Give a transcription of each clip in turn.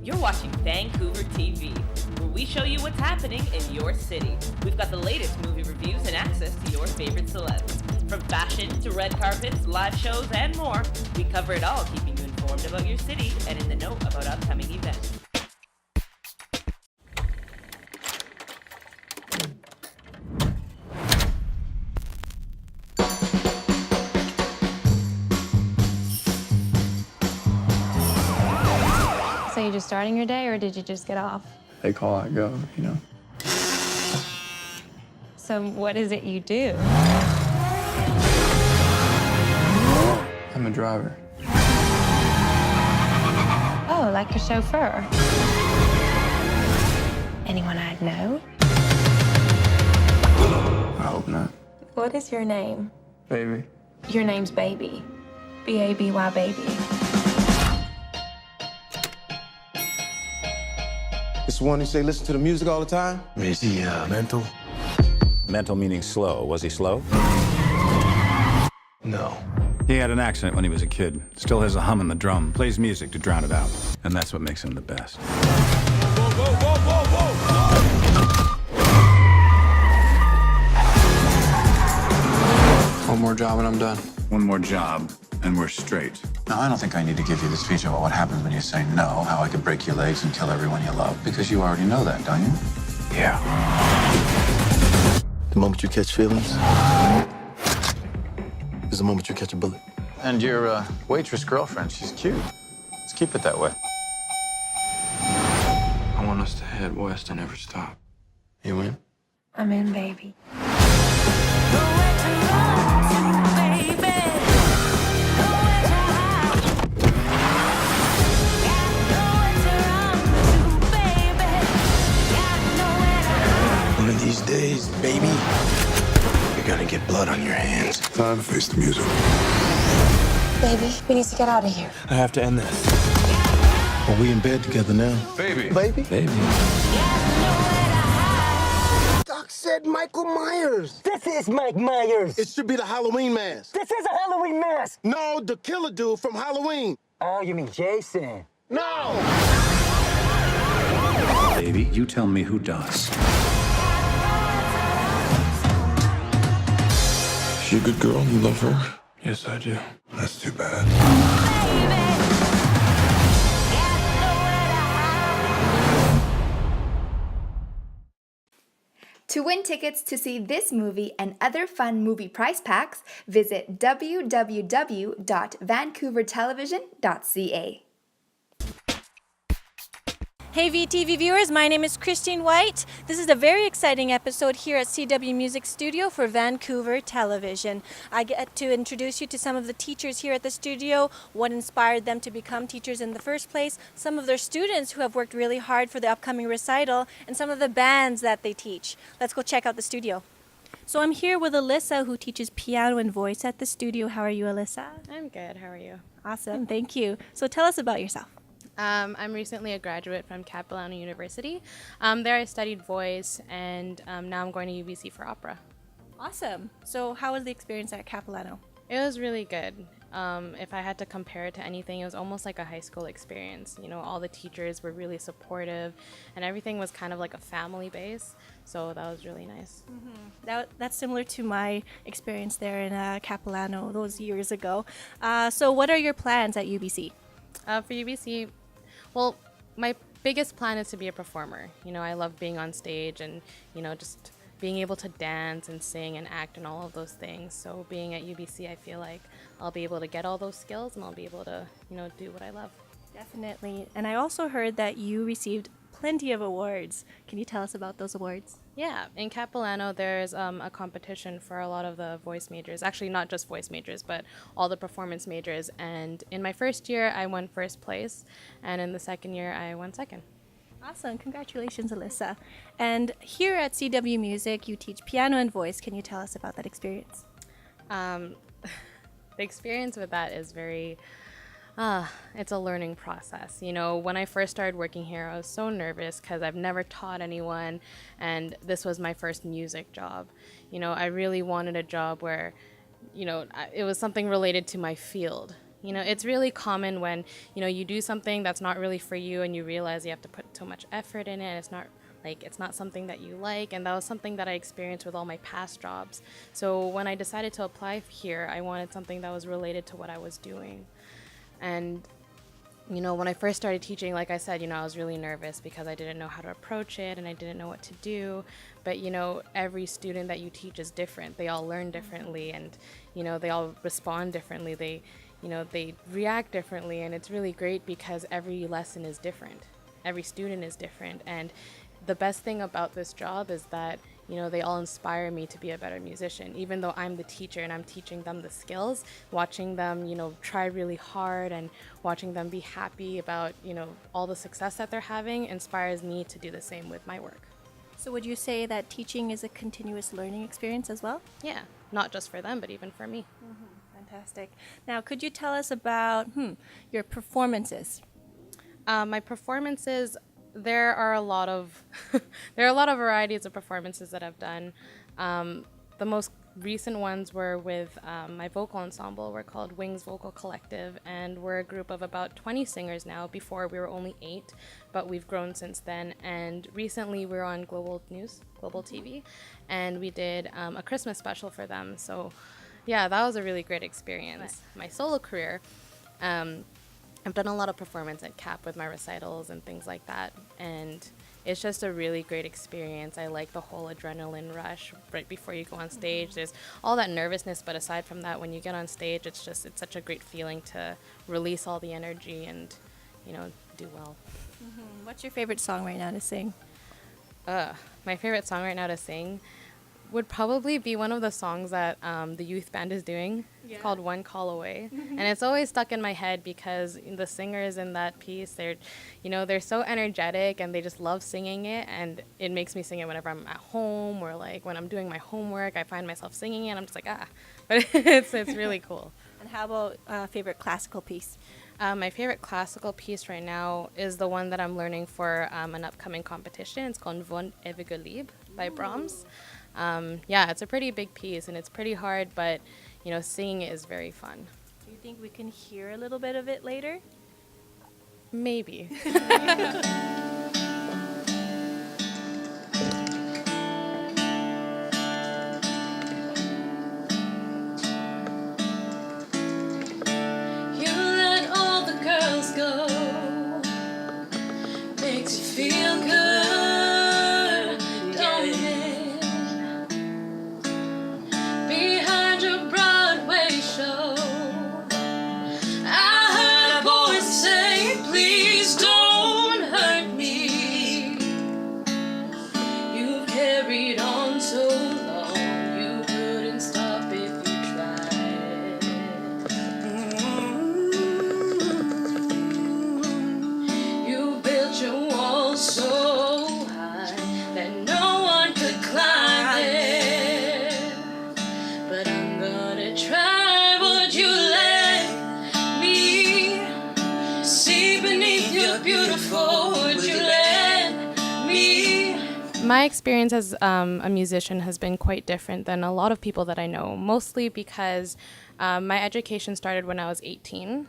You're watching Vancouver TV, where we show you what's happening in your city. We've got the latest movie reviews and access to your favorite celebs. From fashion to red carpets, live shows, and more, we cover it all, keeping you informed about your city and in the know about upcoming events. So you just starting your day, or did you just get off? They call, I go, you know. So what is it you do? I'm a driver. Oh, like a chauffeur. Anyone I'd know? I hope not. What is your name? Baby. Your name's Baby. B-A-B-Y, baby. It's the one who say listen to the music all the time? Is he mental? Mental meaning slow. Was he slow? No. He had an accident when he was a kid. Still has a hum in the drum. Plays music to drown it out. And that's what makes him the best. Whoa, whoa, whoa, whoa, whoa! One more job and I'm done. One more job, and we're straight. Now, I don't think I need to give you the speech about what happens when you say no, how I could break your legs and kill everyone you love, because you already know that, don't you? Yeah. The moment you catch feelings is the moment you catch a bullet. And your waitress girlfriend, she's cute. Let's keep it that way. I want us to head west and never stop. You in? I'm in, baby. One of these days, baby, you're gonna get blood on your hands. Time to face the music. Baby, we need to get out of here. I have to end this. Are we in bed together now? Baby. Baby? Baby. Doc said Michael Myers. This is Mike Myers. It should be the Halloween mask. This is a Halloween mask. No, the killer dude from Halloween. Oh, you mean Jason? No! Baby, you tell me who does. She a good girl? You love her? Yes, I do. That's too bad. To win tickets to see this movie and other fun movie prize packs, visit www.vancouvertelevision.ca. Hey VTV viewers, my name is Christine White. This is a very exciting episode here at CW Music Studio for Vancouver Television. I get to introduce you to some of the teachers here at the studio, what inspired them to become teachers in the first place, some of their students who have worked really hard for the upcoming recital, and some of the bands that they teach. Let's go check out the studio. So I'm here with Alyssa, who teaches piano and voice at the studio. How are you, Alyssa? I'm good. How are you? Awesome, thank you. So tell us about yourself. I'm recently a graduate from Capilano University. There I studied voice, and now I'm going to UBC for opera. Awesome. So how was the experience at Capilano? It was really good. If I had to compare it to anything, it was almost like a high school experience. You know, all the teachers were really supportive, and everything was kind of like a family base. So that was really nice. Mm-hmm. That's similar to my experience there in Capilano those years ago. So what are your plans at UBC? For UBC, well, my biggest plan is to be a performer. You know, I love being on stage and, you know, just being able to dance and sing and act and all of those things. So being at UBC, I feel like I'll be able to get all those skills and I'll be able to, you know, do what I love. Definitely. And I also heard that you received plenty of awards. Can you tell us about those awards? Yeah, in Capilano, there's a competition for a lot of the voice majors. Actually, not just voice majors, but all the performance majors. And in my first year, I won first place. And in the second year, I won second. Awesome. Congratulations, Alyssa. And here at CW Music, you teach piano and voice. Can you tell us about that experience? The experience with that is very... it's a learning process. You know, when I first started working here, I was so nervous because I've never taught anyone, and this was my first music job. You know, I really wanted a job where, you know, it was something related to my field. You know, it's really common when, you know, you do something that's not really for you and you realize you have to put so much effort in it. It's not something that you like. And that was something that I experienced with all my past jobs. So when I decided to apply here, I wanted something that was related to what I was doing. And, you know, when I first started teaching, like I said, you know, I was really nervous because I didn't know how to approach it and I didn't know what to do. But, you know, every student that you teach is different. They all learn differently and, you know, they all respond differently. They react differently, and it's really great because every lesson is different. Every student is different, and the best thing about this job is that, you know, they all inspire me to be a better musician. Even though I'm the teacher and I'm teaching them the skills, watching them, you know, try really hard and watching them be happy about, you know, all the success that they're having inspires me to do the same with my work. So would you say that teaching is a continuous learning experience as well? Yeah, not just for them, but even for me. Fantastic. Now, could you tell us about your performances? My performances, there are a lot of varieties of performances that I've done. The most recent ones were with my vocal ensemble. We're called Wings Vocal Collective, and we're a group of about 20 singers now. Before we were only 8, but we've grown since then. And recently we're on Global TV, and we did a Christmas special for them. So yeah, that was a really great experience. My solo career, I've done a lot of performance at CAP with my recitals and things like that, and it's just a really great experience. I like the whole adrenaline rush right before you go on stage. There's all that nervousness, but aside from that, when you get on stage, it's such a great feeling to release all the energy and, you know, do well. What's your favorite song right now to sing? My favorite song right now to sing would probably be one of the songs that the youth band is doing. Yeah. It's called One Call Away. And it's always stuck in my head because the singers in that piece, they're so energetic and they just love singing it, and it makes me sing it whenever I'm at home or like when I'm doing my homework. I find myself singing it and I'm just like, but it's really cool. And how about favorite classical piece? My favorite classical piece right now is the one that I'm learning for an upcoming competition. It's called Von Ewige Lieb by Brahms. Yeah, it's a pretty big piece and it's pretty hard, but, you know, singing it is very fun. Do you think we can hear a little bit of it later? Maybe. My experience as a musician has been quite different than a lot of people that I know, mostly because my education started when I was 18.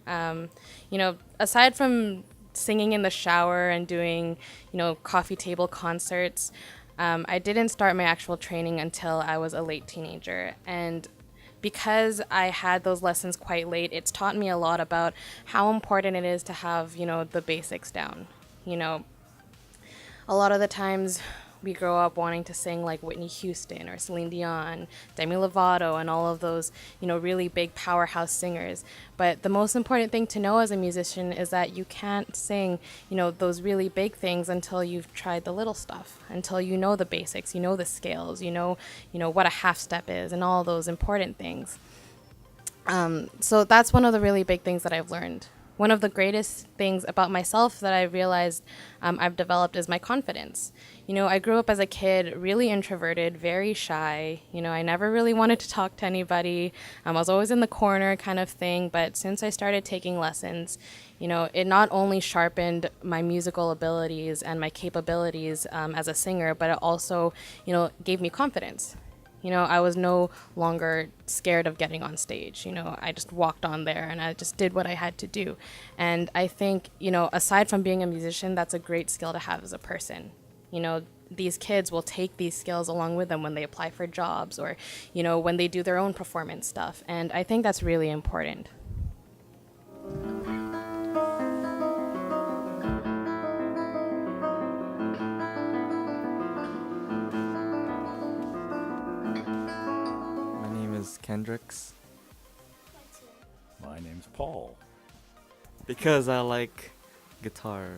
You know, aside from singing in the shower and doing, you know, coffee table concerts, I didn't start my actual training until I was a late teenager. And because I had those lessons quite late, it's taught me a lot about how important it is to have, you know, the basics down. You know, a lot of the times we grow up wanting to sing like Whitney Houston or Celine Dion, Demi Lovato, and all of those, you know, really big powerhouse singers. But the most important thing to know as a musician is that you can't sing, you know, those really big things until you've tried the little stuff, until you know the basics, you know the scales, you know what a half step is and all those important things. So that's one of the really big things that I've learned. One of the greatest things about myself that I realized I've developed is my confidence. You know, I grew up as a kid really introverted, very shy. You know, I never really wanted to talk to anybody. I was always in the corner kind of thing. But since I started taking lessons, you know, it not only sharpened my musical abilities and my capabilities as a singer, but it also, you know, gave me confidence. You know, I was no longer scared of getting on stage. You know, I just walked on there and I just did what I had to do. And I think, you know, aside from being a musician, that's a great skill to have as a person. You know, these kids will take these skills along with them when they apply for jobs or, you know, when they do their own performance stuff. And I think that's really important. My name is Kendricks. My name's Paul. Because I like guitar.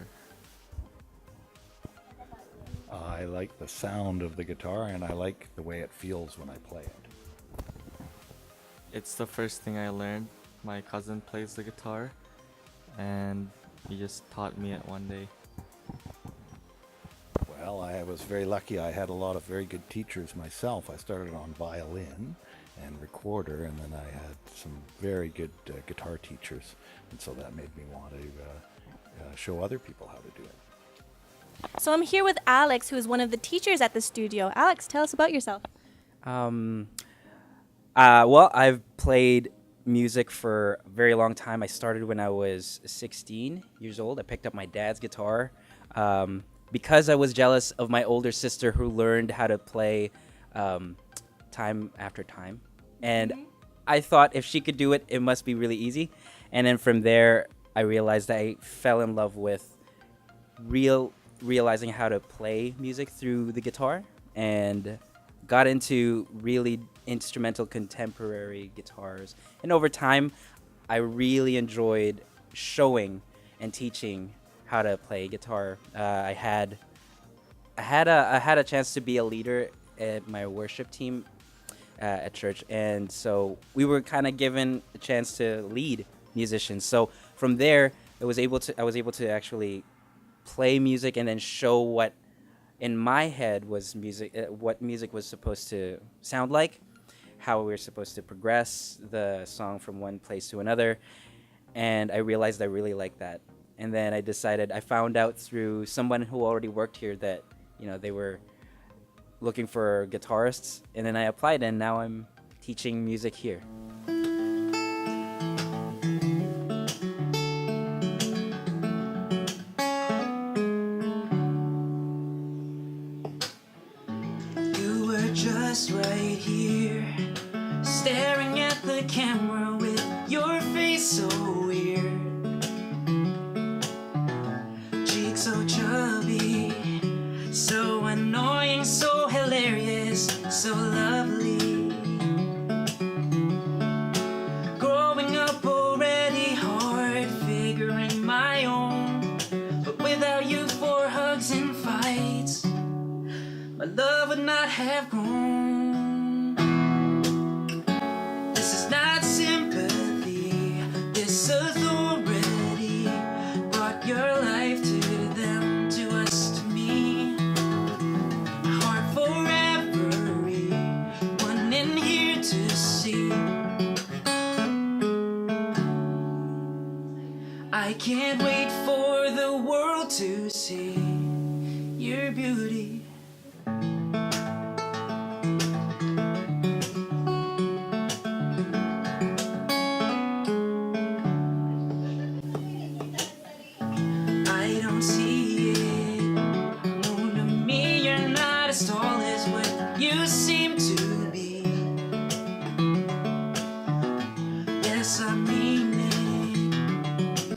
I like the sound of the guitar and I like the way it feels when I play it. It's the first thing I learned. My cousin plays the guitar and he just taught me it one day. Well, I was very lucky. I had a lot of very good teachers myself. I started on violin and recorder, and then I had some very good guitar teachers, and so that made me want to show other people how to do it. So I'm here with Alex, who is one of the teachers at the studio. Alex, tell us about yourself. Well, I've played music for a very long time. I started when I was 16 years old. I picked up my dad's guitar because I was jealous of my older sister who learned how to play time after time. And I thought if she could do it, it must be really easy. And then from there, I realized I fell in love with realizing how to play music through the guitar and got into really instrumental contemporary guitars. And over time, I really enjoyed showing and teaching how to play guitar. I had a chance to be a leader at my worship team at church, and so we were kind of given a chance to lead musicians. So from there, I was able to actually play music and then show what in my head was music, what music was supposed to sound like, how we were supposed to progress the song from one place to another, and I realized I really liked that. And then I found out through someone who already worked here that, you know, they were looking for guitarists, and then I applied, and now I'm teaching music here. You were just right here, staring at the camera with your face so weird, cheeks so chubby, so annoying, so hilarious, so lovely. Growing up already hard, figuring my own, but without you for hugs and fights, my love would not have grown. This is not sympathy, this authority brought your life to them, to us, to me. My heart forever, one in here to see. I can't wait for the world to see your beauty. I don't see it. No, to me, you're not as tall as what you seem to be. Yes, I mean it.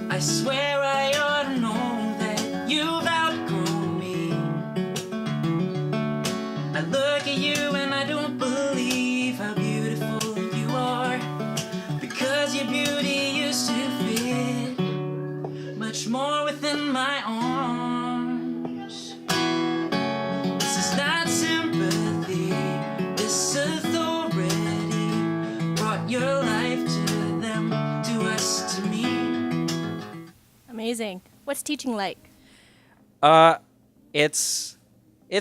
I swear I ought to know that you've outgrown me. I look at you and I don't believe how beautiful you are, because your beauty used to fit much more within my arms. This is not sympathy, this authority brought your life to them, to us, to me. Amazing. What's teaching like? It's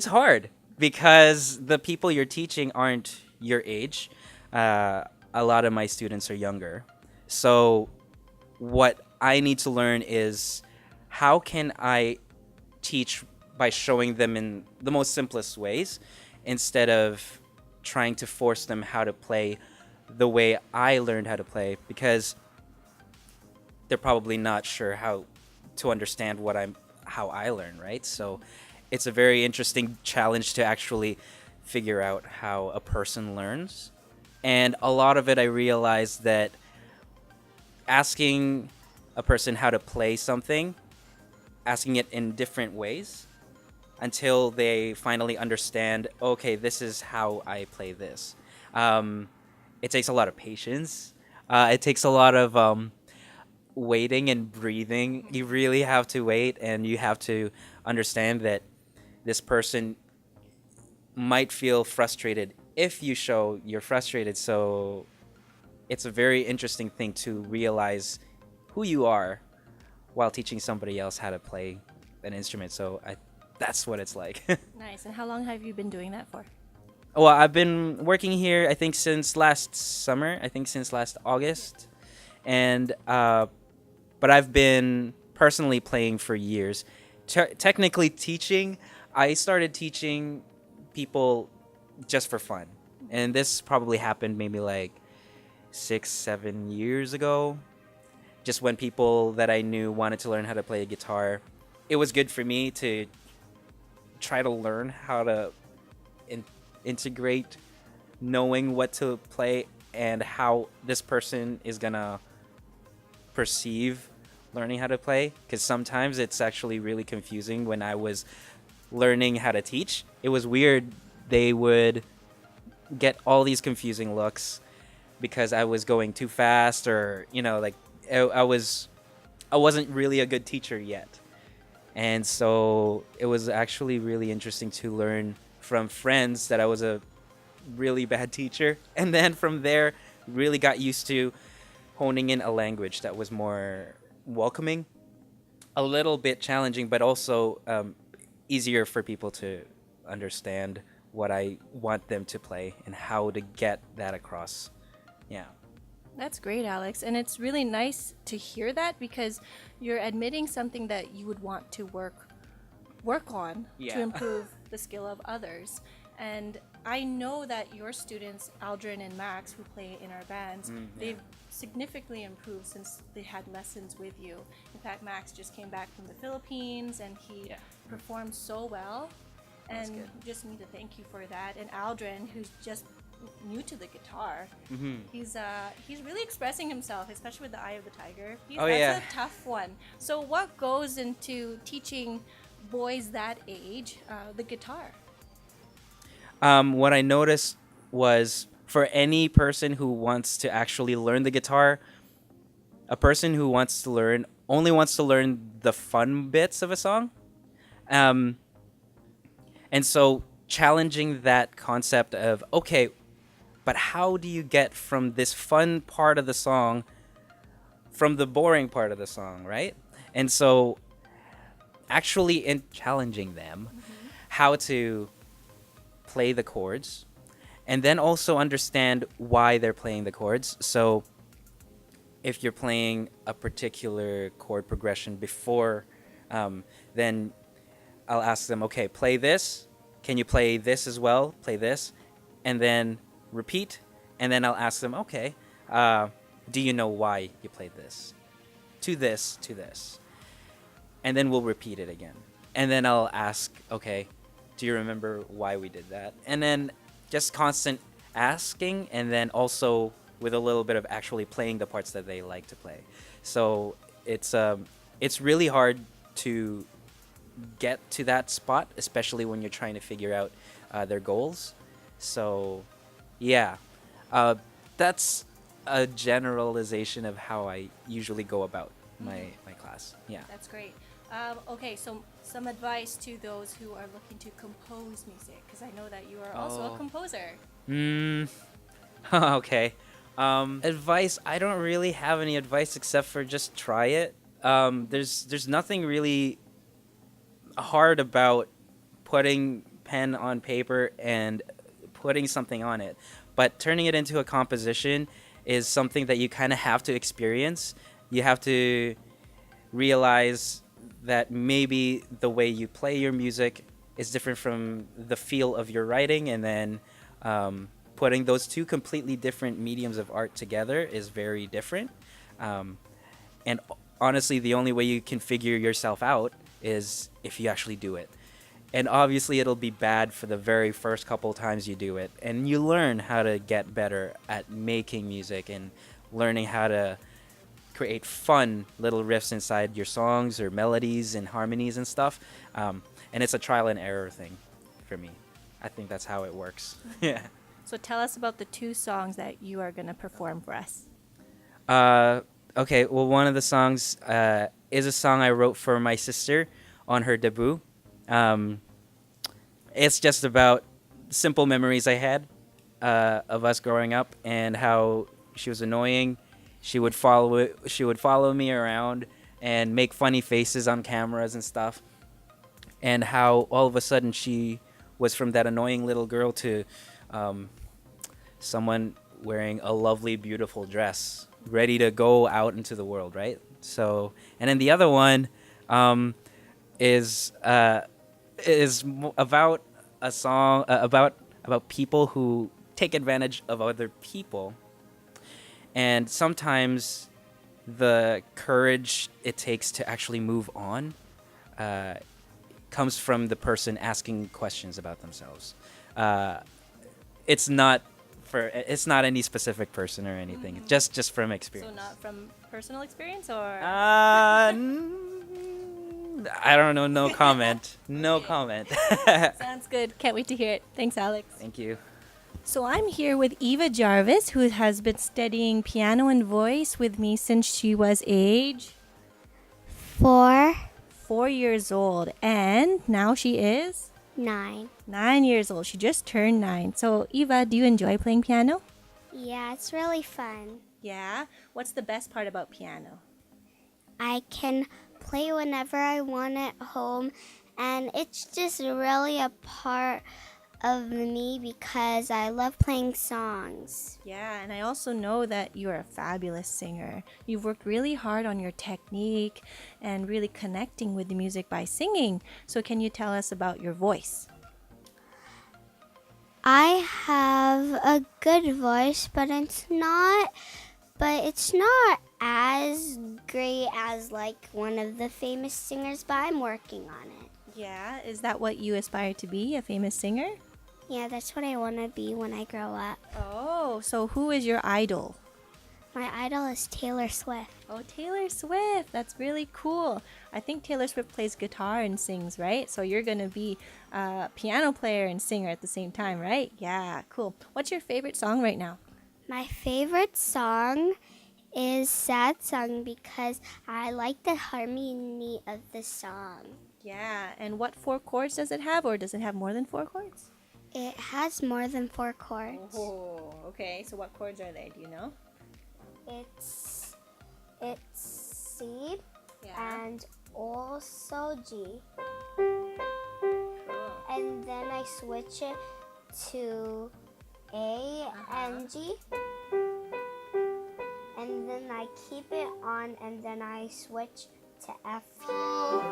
hard because the people you're teaching aren't your age. A lot of my students are younger. So what I need to learn is how can I teach by showing them in the most simplest ways instead of trying to force them how to play the way I learned how to play, because they're probably not sure how to understand how I learn, right? So it's a very interesting challenge to actually figure out how a person learns. And a lot of it, I realized that asking a person how to play something, asking it in different ways until they finally understand, okay, this is how I play this. It takes a lot of patience. It takes a lot of waiting and breathing. You really have to wait, and you have to understand that this person might feel frustrated if you show you're frustrated. So it's a very interesting thing to realize who you are while teaching somebody else how to play an instrument. So that's what it's like. Nice. And how long have you been doing that for? Well, I've been working here, I think, since last summer. I think since last August. And but I've been personally playing for years. Technically teaching, I started teaching people just for fun. And this probably happened maybe like 6-7 years ago. Just when people that I knew wanted to learn how to play a guitar. It was good for me to try to learn how to integrate knowing what to play and how this person is gonna perceive learning how to play, because sometimes it's actually really confusing. When I was learning how to teach, it was weird. They would get all these confusing looks because I was going too fast, or like I wasn't really a good teacher yet. And so it was actually really interesting to learn from friends that I was a really bad teacher. And then from there, really got used to honing in a language that was more welcoming, a little bit challenging, but also easier for people to understand what I want them to play and how to get that across. Yeah. That's great, Alex. And it's really nice to hear that, because you're admitting something that you would want to work on to improve the skill of others. And I know that your students, Aldrin and Max, who play in our bands, they've significantly improved since they had lessons with you. In fact, Max just came back from the Philippines, and he performed so well. And you just need to thank you for that. And Aldrin, who's just new to the guitar, he's really expressing himself, especially with the Eye of the Tiger. That's a tough one. So what goes into teaching boys that age the guitar? What I noticed was, for any person who wants to actually learn the guitar, a person who wants to learn only wants to learn the fun bits of a song. And so challenging that concept of, okay, but how do you get from this fun part of the song from the boring part of the song, right? And so actually challenging them how to play the chords, and then also understand why they're playing the chords. So if you're playing a particular chord progression before, then I'll ask them, okay, play this. Can you play this as well? Play this. And then repeat. And then I'll ask them, okay, do you know why you played this? To this, to this. And then we'll repeat it again. And then I'll ask, okay, do you remember why we did that? And then just constant asking, and then also with a little bit of actually playing the parts that they like to play. So it's really hard to get to that spot, especially when you're trying to figure out their goals. So yeah, that's a generalization of how I usually go about my class. Yeah. That's great. Okay, so some advice to those who are looking to compose music, because I know that you are also a composer. Okay. Advice, I don't really have any advice except for just try it. There's nothing really hard about putting pen on paper and putting something on it. But turning it into a composition is something that you kind of have to experience. You have to realize that maybe the way you play your music is different from the feel of your writing, and then Putting those two completely different mediums of art together is very different. And honestly, the only way you can figure yourself out is if you actually do it. And obviously, it'll be bad for the very first couple times you do it. And you learn how to get better at making music and learning how to create fun little riffs inside your songs or melodies and harmonies and stuff. And it's a trial and error thing for me. I think that's how it works. Yeah. So tell us about the 2 songs that you are going to perform for us. Okay, well, one of the songs is a song I wrote for my sister on her debut. It's just about simple memories I had of us growing up and how she was annoying. She would follow me around and make funny faces on cameras and stuff. And how all of a sudden she was from that annoying little girl to someone wearing a lovely, beautiful dress, ready to go out into the world, right? So, and then the other one is about a song about people who take advantage of other people, and sometimes the courage it takes to actually move on comes from the person asking questions about themselves. It's not any specific person or anything. Mm-hmm. Just from experience. So not from personal experience, or? I don't know. No comment. No comment. Sounds good. Can't wait to hear it. Thanks, Alex. Thank you. So I'm here with Eva Jarvis, who has been studying piano and voice with me since she was age 4. 4 years old, and now she is 9. 9 years old. She just turned 9. So Eva, do you enjoy playing piano? Yeah, it's really fun. Yeah. What's the best part about piano? I can play whenever I want at home, and it's just really a part of me because I love playing songs. Yeah, and I also know that you're a fabulous singer. You've worked really hard on your technique and really connecting with the music by singing. So can you tell us about your voice? I have a good voice, but it's not as great as like one of the famous singers, but I'm working on it. Yeah, is that what you aspire to be, a famous singer? Yeah, that's what I want to be when I grow up. Oh, so who is your idol? My idol is Taylor Swift. Oh, Taylor Swift. That's really cool. I think Taylor Swift plays guitar and sings, right? So you're going to be a piano player and singer at the same time, right? Yeah, cool. What's your favorite song right now? My favorite song is Sad Song because I like the harmony of the song. Yeah, and what 4 chords does it have, or does it have more than 4 chords? It has more than 4 chords. Oh, okay. So what chords are they? Do you know? It's C and also G. Cool. And then I switch it to A and G. And then I keep it on and then I switch to F here.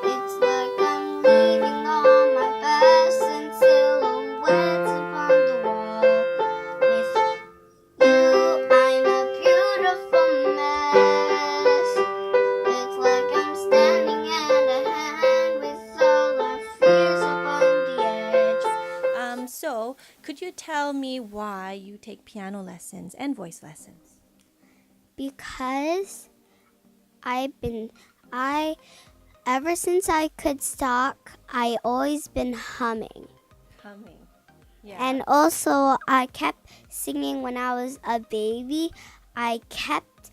It's like I'm leaving all my best and silhouettes upon the wall. With you, I'm a beautiful mess. It's like I'm standing hand to hand with all our fears upon the edge. So could you tell me why you take piano lessons and voice lessons? Because ever since I could talk, I always been humming. Humming. Yeah. And also I kept singing when I was a baby. I kept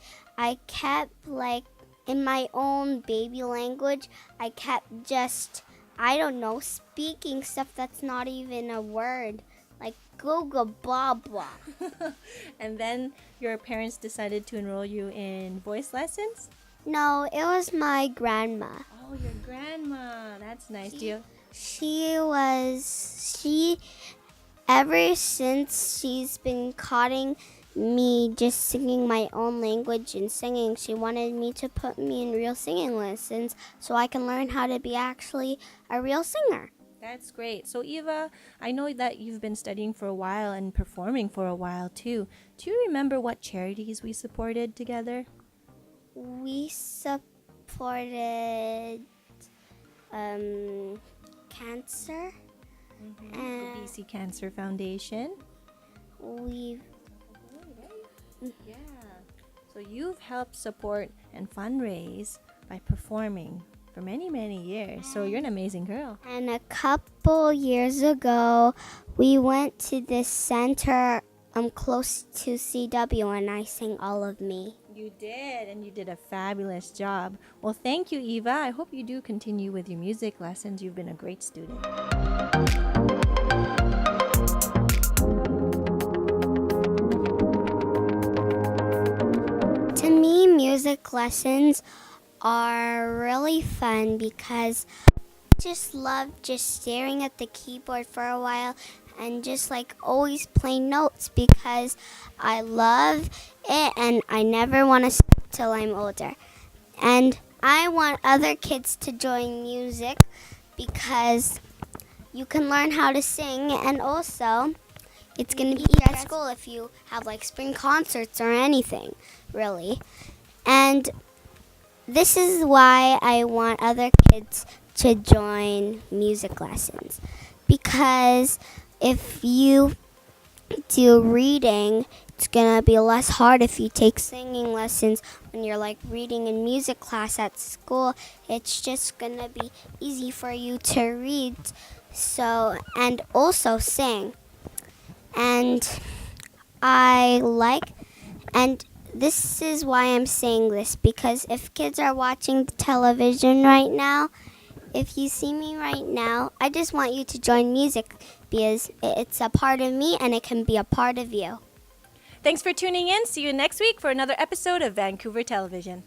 like in my own baby language. I kept just, I don't know, speaking stuff that's not even a word. Like googa blah blah. And then your parents decided to enroll you in voice lessons? No, it was my grandma. Oh, your grandma. That's nice. Ever since she's been caught me just singing my own language and singing, she wanted me to put me in real singing lessons so I can learn how to be actually a real singer. That's great. So Eva, I know that you've been studying for a while and performing for a while too. Do you remember what charities we supported together? We supported cancer. The BC Cancer Foundation. Yeah. So you've helped support and fundraise by performing for many, many years. So you're an amazing girl. And a couple years ago, we went to this center close to CW, and I sang All of Me. You did, and you did a fabulous job. Well, thank you, Eva. I hope you do continue with your music lessons. You've been a great student. To me, music lessons are really fun because I just love just staring at the keyboard for a while and just like always playing notes because I love it and I never want to stop till I'm older. And I want other kids to join music because you can learn how to sing, and also it's going to be at school if you have like spring concerts or anything, really. And this is why I want other kids to join music lessons. Because if you do reading, it's going to be less hard if you take singing lessons when you're like reading in music class at school. It's just going to be easy for you to read and also sing. And this is why I'm saying this, because if kids are watching television right now, if you see me right now, I just want you to join music because it's a part of me and it can be a part of you. Thanks for tuning in. See you next week for another episode of Vancouver Television.